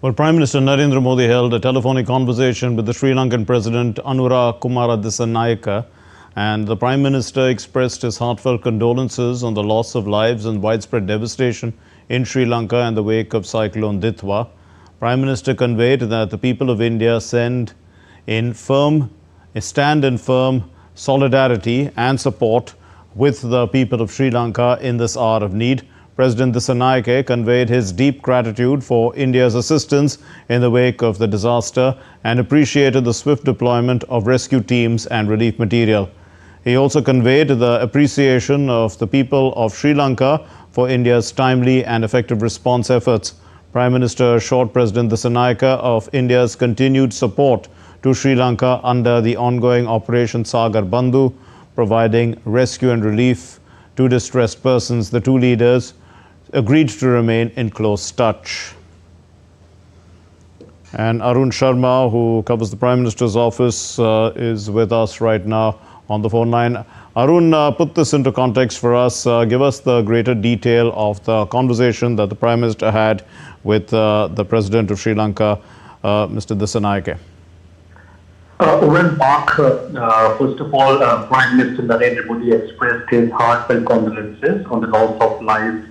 Well, Prime Minister Narendra Modi held a telephonic conversation with the Sri Lankan President Anura Kumara Dissanayake, and the Prime Minister expressed his heartfelt condolences on the loss of lives and widespread devastation in Sri Lanka in the wake of Cyclone Ditwah. Prime Minister conveyed that the people of India stand in firm solidarity and support with the people of Sri Lanka in this hour of need. President Dissanayake conveyed his deep gratitude for India's assistance in the wake of the disaster and appreciated the swift deployment of rescue teams and relief material. He also conveyed the appreciation of the people of Sri Lanka for India's timely and effective response efforts. Prime Minister assured President Dissanayake of India's continued support to Sri Lanka under the ongoing Operation Sagar Bandhu, providing rescue and relief to distressed persons. The two leaders agreed to remain in close touch. And Arun Sharma, who covers the Prime Minister's office, is with us right now on the phone line. Arun, put this into context for us. Give us the greater detail of the conversation that the Prime Minister had with the President of Sri Lanka, Mr. Dissanayake. Well, Mark, first of all, Prime Minister Narendra Modi expressed his heartfelt condolences on the loss of lives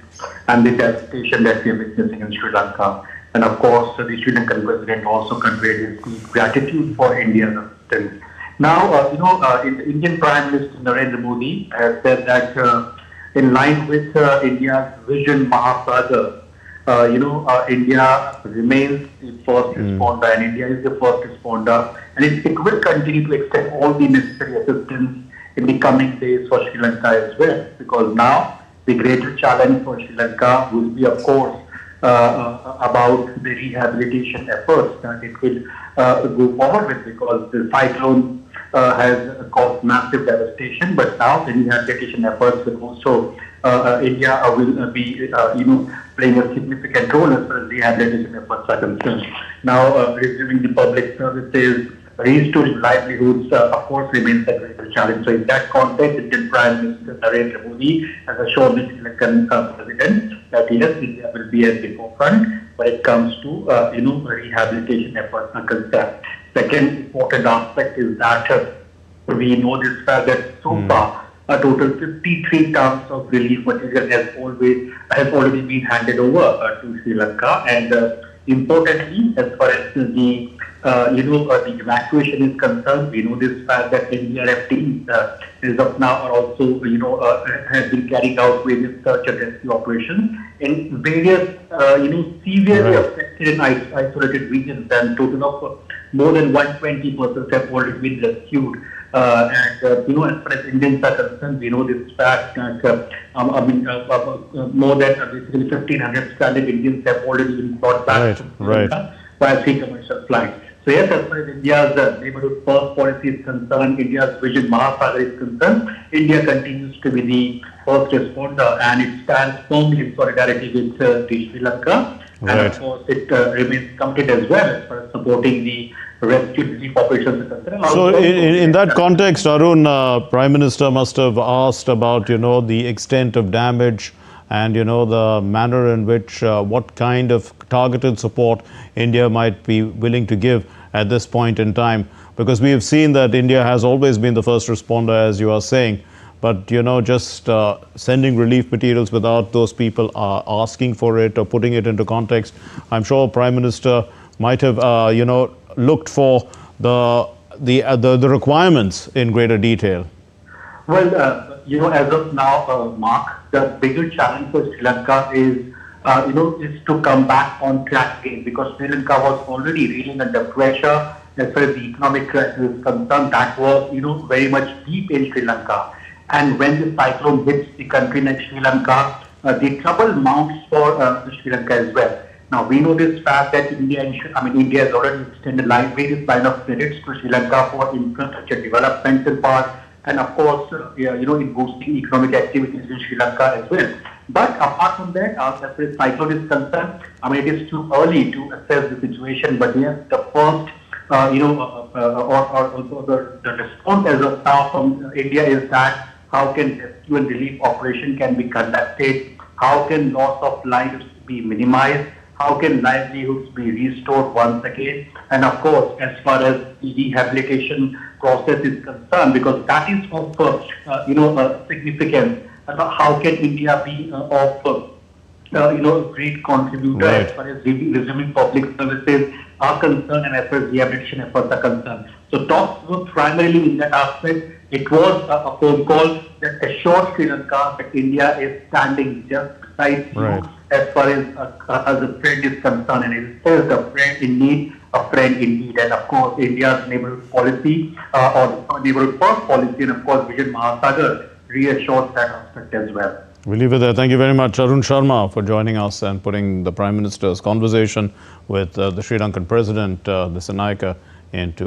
and the devastation that we are witnessing in Sri Lanka. And of course, the Sri Lankan President also conveyed his deep gratitude for India's assistance. Now, the Indian Prime Minister Narendra Modi has said that in line with India's vision Mahasagar, India remains the first responder, and India is the first responder, and it will continue to extend all the necessary assistance in the coming days for Sri Lanka as well, because now the greater challenge for Sri Lanka will be, of course, about the rehabilitation efforts that it will go forward with, because the cyclone has caused massive devastation, but now the rehabilitation efforts will also India will be, playing a significant role as far as rehabilitation efforts are concerned. Now, resuming the public services, restoring livelihoods, of course, remains a greater challenge. So, in that context, Indian Prime Minister Narendra Modi has assured the Sri Lankan President that yes, India will be at the forefront when it comes to, rehabilitation efforts are concerned. Second important aspect is that we know this fact that so far, a total 53 tons of relief material has already been handed over to Sri Lanka, and importantly, as far as the the evacuation is concerned, we know this fact that NDRF teams as of now are also have been carrying out various search and rescue operations in various severely affected and isolated regions, and total of more than 120 persons have already been rescued. As far as Indians are concerned, we know this fact that more than basically 1,500 stranded Indians have already been brought back to Sri Lanka via three commercial flights. So yes, as far as India's neighborhood first policy is concerned, India's vision Mahasagar is concerned, India continues to be the first responder, and it stands firmly in solidarity with Sri Lanka. And of course, it remains committed as well as far as supporting the rescue relief operations are concerned. So, in that context, Arun, Prime Minister must have asked about, the extent of damage and, the manner in which, what kind of targeted support India might be willing to give at this point in time. Because we have seen that India has always been the first responder, as you are saying. But, just sending relief materials without those people asking for it or putting it into context, I'm sure Prime Minister might have, looked for the requirements in greater detail. Well, as of now, Mark, the bigger challenge for Sri Lanka is to come back on track again, because Sri Lanka was already reeling under pressure as far as the economic crisis is concerned. That was, very much deep in Sri Lanka. And when the cyclone hits the country like Sri Lanka, the trouble mounts for Sri Lanka as well. Now, we know this fact that India has already extended various line of credits to Sri Lanka for infrastructure development in part, and of course, in boosting economic activities in Sri Lanka as well. But apart from that, as far as cyclone is concerned, it is too early to assess the situation. But yes, the first, the response as of now from India is that how can rescue and relief operation can be conducted, how can loss of lives be minimized, how can livelihoods be restored once again, and of course, as far as the rehabilitation process is concerned, because that is of significance. How can India be great contributor as far as resuming public services are concerned and as far as rehabilitation efforts are concerned. So talks were primarily in that aspect. It was a phone call that assured Sri Lanka that India is standing just beside you as far as a friend is concerned, and it says a friend in need, a friend indeed. And of course, India's neighborhood policy or neighborhood first policy, and of course, Vision Mahasagar reassures that aspect as well. We'll leave it there. Thank you very much, Arun Sharma, for joining us and putting the Prime Minister's conversation with the Sri Lankan President, Dissanayake, into